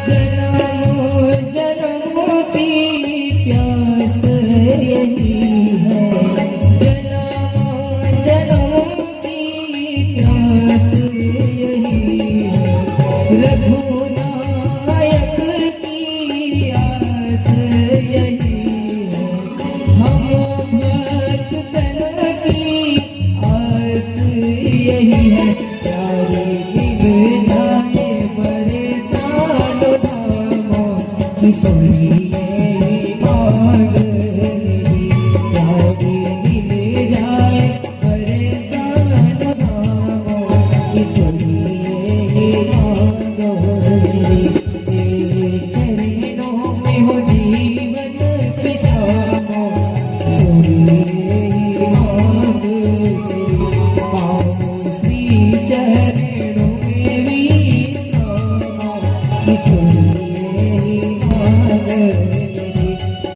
जन्मों जन्मों की प्यास यही है, जन्मों जन्मों की प्यास यही है, रघुनायक की आस यही है, हम भक्तन की आस यही है। प्यारी निभ जाए बरसात धामों की सुनिए मांग मेरी, प्यारी निभ जाए बरसात धामों की सुनिए मांग मेरी, तेरे चरणों में हो जीवन खुशामो, सुनिए मांग मेरी, पाओ श्री चरणों में विश्रामो की सुनिए